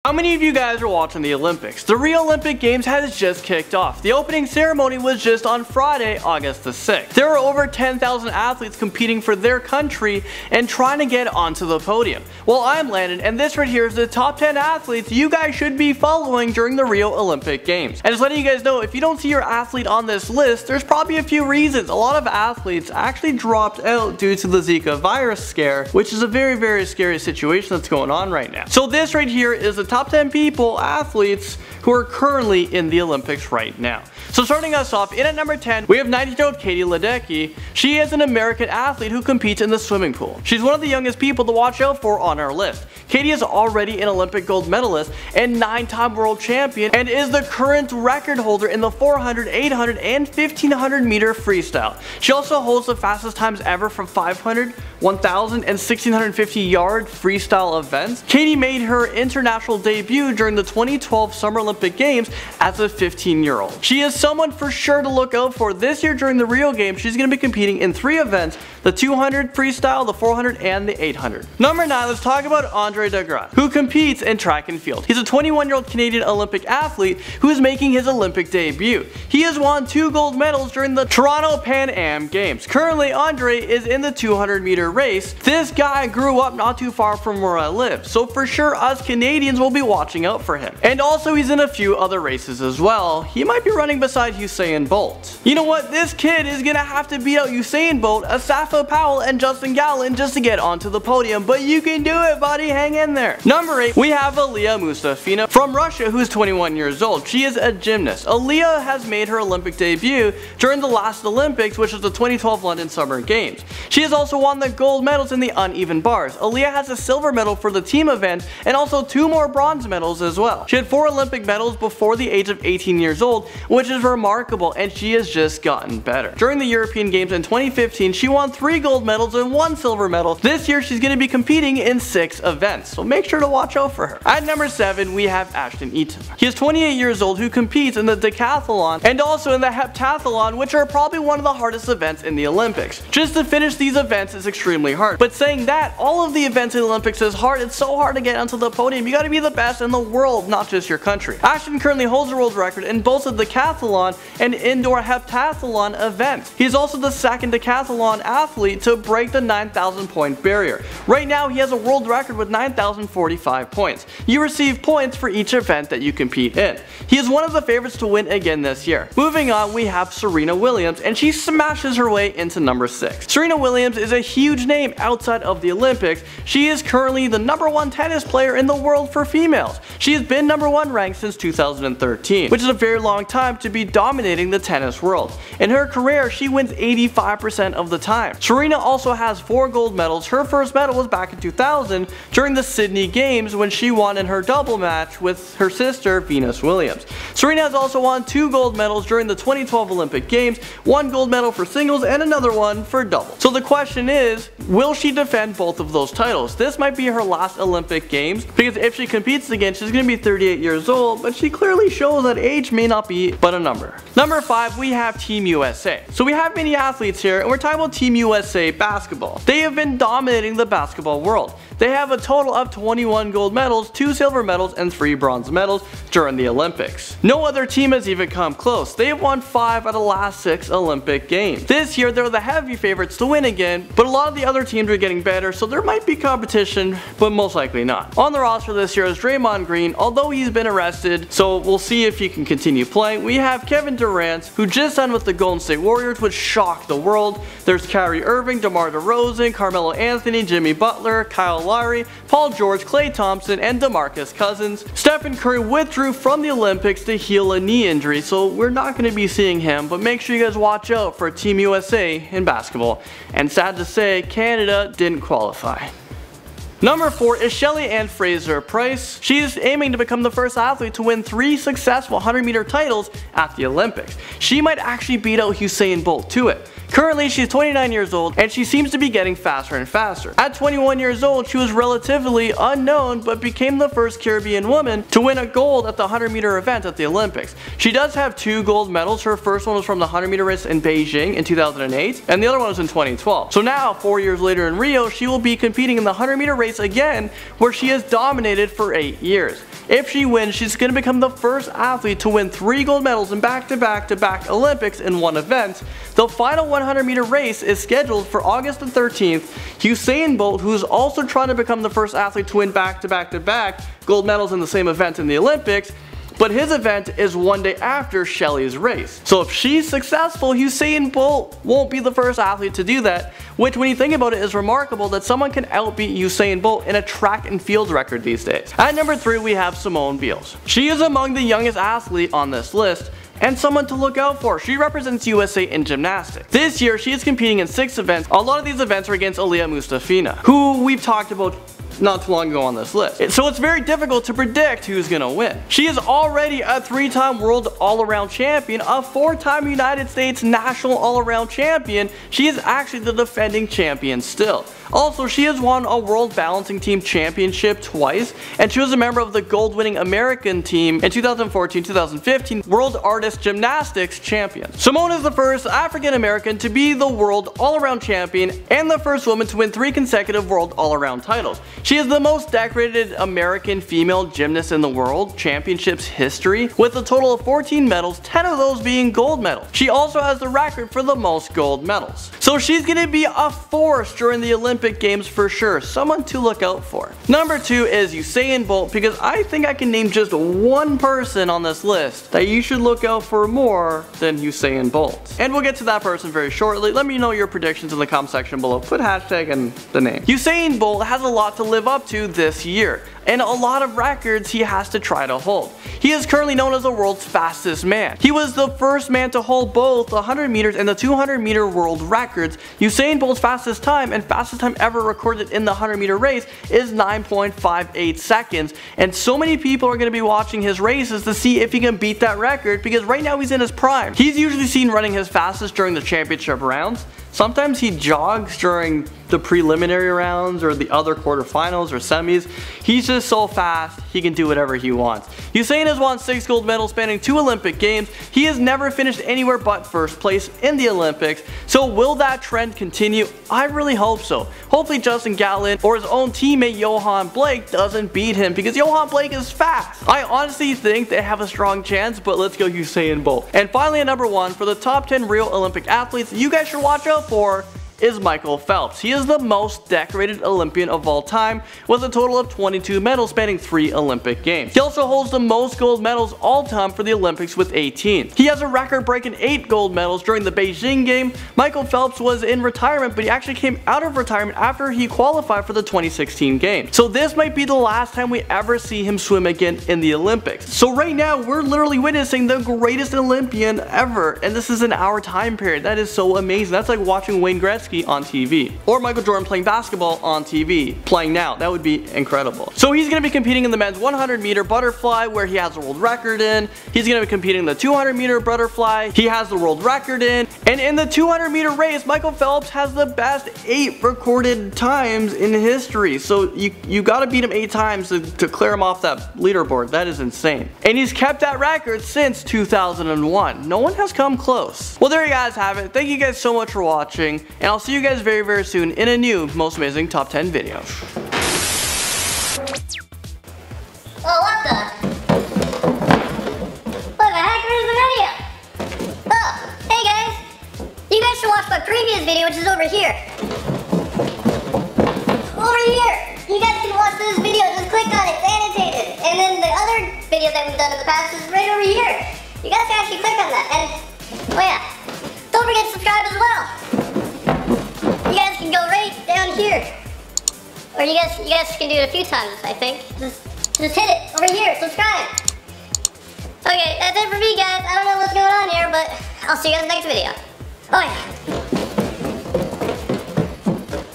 How many of you guys are watching the Olympics? The Rio Olympic Games has just kicked off. The opening ceremony was just on Friday, August the 6th. There were over 10,000 athletes competing for their country and trying to get onto the podium. Well, I'm Landon, and this right here is the top 10 athletes you guys should be following during the Rio Olympic Games. And just letting you guys know, if you don't see your athlete on this list, there's probably a few reasons. A lot of athletes actually dropped out due to the Zika virus scare, which is a very scary situation that's going on right now. So this right here is the top 10 people, athletes, who are currently in the Olympics right now. So starting us off, in at number 10, we have 19-year-old Katie Ledecky. She is an American athlete who competes in the swimming pool. She's one of the youngest people to watch out for on our list. Katie is already an Olympic gold medalist and 9-time world champion, and is the current record holder in the 400, 800, and 1500 meter freestyle. She also holds the fastest times ever for 500, 1000, and 1650 yard freestyle events. Katie made her international debut during the 2012 Summer Olympic Games as a 15-year-old. She is someone for sure to look out for. This year during the Rio Games, she's going to be competing in 3 events: the 200 freestyle, the 400, and the 800. Number 9, let's talk about Andre de Grasse, who competes in track and field. He's a 21-year-old Canadian Olympic athlete who is making his Olympic debut. He has won 2 gold medals during the Toronto Pan Am Games. Currently, Andre is in the 200 meter race. This guy grew up not too far from where I live, so for sure us Canadians will be watching out for him. And also he's in a few other races as well. He might be running beside Usain Bolt. You know what? This kid is gonna have to beat out Usain Bolt, Asafa Powell, and Justin Gatlin just to get onto the podium, but you can do it, buddy. Hang in there. Number 8, we have Aliya Mustafina from Russia, who's 21 years old. She is a gymnast. Aliya has made her Olympic debut during the last Olympics, which was the 2012 London Summer Games. She has also won the gold medals in the uneven bars. Aliya has a silver medal for the team event and also 2 more bronze medals as well. She had 4 Olympic medals before the age of 18 years old, which is remarkable, and she has just gotten better. During the European Games in 2015, she won 3 gold medals and 1 silver medal. This year she's going to be competing in 6 events, so make sure to watch out for her. At number 7, we have Ashton Eaton. He is 28 years old, who competes in the decathlon and also in the heptathlon, which are probably one of the hardest events in the Olympics. Just to finish these events is extremely hard, but saying that, all of the events in the Olympics is hard. It's so hard to get onto the podium. You gotta be the best in the world, not just your country. Ashton currently holds the world record in both the decathlon and indoor heptathlon events. He is also the 2nd decathlon athlete to break the 9,000 point barrier. Right now he has a world record with 9,045 points. You receive points for each event that you compete in. He is one of the favorites to win again this year. Moving on, we have Serena Williams, and she smashes her way into number 6. Serena Williams is a huge name outside of the Olympics. She is currently the #1 tennis player in the world for females. She has been #1 ranked since 2013, which is a very long time to be dominating the tennis world. In her career, she wins 85% of the time. Serena also has 4 gold medals. Her first medal was back in 2000 during the Sydney Games when she won in her double match with her sister Venus Williams. Serena has also won 2 gold medals during the 2012 Olympic Games, 1 gold medal for singles and another one for doubles. So the question is, will she defend both of those titles? This might be her last Olympic Games, because if she competes again, she's going to be 38 years old, but she clearly shows that age may not be but a number. Number 5, we have Team USA. So we have many athletes here, and we're talking about Team USA basketball. They have been dominating the basketball world. They have a total of 21 gold medals, 2 silver medals, and 3 bronze medals during the Olympics. No other team has even come close. They have won 5 out of the last 6 Olympic Games. This year they're the heavy favorites to win again, but a lot of the other teams are getting better, so there might be competition, but most likely not. On the roster this year is Draymond Green, although he's been arrested, so we'll see if he can continue playing. We have Kevin Durant, who just signed with the Golden State Warriors, which shocked the world. There's Kyrie Irving, DeMar DeRozan, Carmelo Anthony, Jimmy Butler, Kyle Lowry, Paul George, Klay Thompson, and DeMarcus Cousins. Stephen Curry withdrew from the Olympics to heal a knee injury, so we're not going to be seeing him, but make sure you guys watch out for Team USA in basketball. And sad to say, Canada didn't qualify. Number 4 is Shelly Ann Fraser-Pryce. She is aiming to become the first athlete to win 3 successful 100-meter titles at the Olympics. She might actually beat out Usain Bolt to it. Currently, she's 29 years old, and she seems to be getting faster and faster. At 21 years old, she was relatively unknown, but became the first Caribbean woman to win a gold at the 100-meter event at the Olympics. She does have 2 gold medals. Her first one was from the 100-meter race in Beijing in 2008, and the other one was in 2012. So now, 4 years later in Rio, she will be competing in the 100-meter race again, where she has dominated for 8 years. If she wins, she's going to become the first athlete to win 3 gold medals in back-to-back-to-back Olympics in one event. The final 100-meter race is scheduled for August the 13th. Usain Bolt, who's also trying to become the first athlete to win back-to-back-to-back gold medals in the same event in the Olympics, but his event is one day after Shelly's race. So if she's successful, Usain Bolt won't be the first athlete to do that, which when you think about it is remarkable that someone can outbeat Usain Bolt in a track and field record these days. At number 3 we have Simone Biles. She is among the youngest athlete on this list, and someone to look out for. She represents USA in gymnastics. This year she is competing in 6 events. A lot of these events are against Aliya Mustafina, who we've talked about not too long ago on this list. So it's very difficult to predict who's gonna win. She is already a 3-time world all-around champion, a 4-time United States national all-around champion. She is actually the defending champion still. Also, she has won a World Balancing Team Championship twice, and she was a member of the gold-winning American team in 2014-2015 World Artist Gymnastics champion. Simone is the first African-American to be the World All-Around Champion and the first woman to win 3 consecutive World All-Around titles. She is the most decorated American female gymnast in the World Championships history, with a total of 14 medals, 10 of those being gold medals. She also has the record for the most gold medals. So she's gonna be a force during the Olympic Games for sure, someone to look out for. Number 2 is Usain Bolt, because I think I can name just one person on this list that you should look out for more than Usain Bolt. And we'll get to that person very shortly. Let me know your predictions in the comment section below. Put hashtag and the name. Usain Bolt has a lot to live up to this year, and a lot of records he has to try to hold. He is currently known as the world's fastest man. He was the first man to hold both the 100 meters and the 200 meter world records. Usain Bolt's fastest time and fastest time ever recorded in the 100 meter race is 9.58 seconds, and so many people are going to be watching his races to see if he can beat that record, because right now he's in his prime. He's usually seen running his fastest during the championship rounds. Sometimes he jogs during the preliminary rounds or the other quarterfinals or semis. He's just so fast, he can do whatever he wants. Usain has won 6 gold medals spanning 2 Olympic Games. He has never finished anywhere but first place in the Olympics. So will that trend continue? I really hope so. Hopefully Justin Gatlin or his own teammate Johan Blake doesn't beat him, because Johan Blake is fast. I honestly think they have a strong chance, but let's go Usain Bolt. And finally at number 1, for the top 10 real Olympic athletes you guys should watch out for, is Michael Phelps. He is the most decorated Olympian of all time, with a total of 22 medals spanning 3 Olympic Games. He also holds the most gold medals all time for the Olympics with 18. He has a record-breaking 8 gold medals during the Beijing game. Michael Phelps was in retirement, but he actually came out of retirement after he qualified for the 2016 games. So this might be the last time we ever see him swim again in the Olympics. So right now we're literally witnessing the greatest Olympian ever, and this is in our time period. That is so amazing. That's like watching Wayne Gretzky on TV, or Michael Jordan playing basketball on TV, playing now. That would be incredible. So he's going to be competing in the men's 100 meter butterfly, where he has a world record in. He's going to be competing in the 200 meter butterfly. He has the world record in. And in the 200 meter race, Michael Phelps has the best 8 recorded times in history. So you got to beat him 8 times to clear him off that leaderboard. That is insane. And he's kept that record since 2001. No one has come close. Well, there you guys have it. Thank you guys so much for watching, and I'll see you guys very, very soon in a new Most Amazing Top 10 video. Oh, what the? What the heck? Where's the video? Oh, hey guys. You guys should watch my previous video, which is over here. Over here. You guys can watch this video. Just click on it. It's annotated. And then the other video that we've done in the past is right over here. You guys can actually click on that. And, oh yeah. Don't forget to subscribe as well. You guys can go right down here. Or you guys can do it a few times, I think. Just hit it over here, subscribe. Okay, that's it for me guys. I don't know what's going on here, but I'll see you guys in the next video. Oh yeah.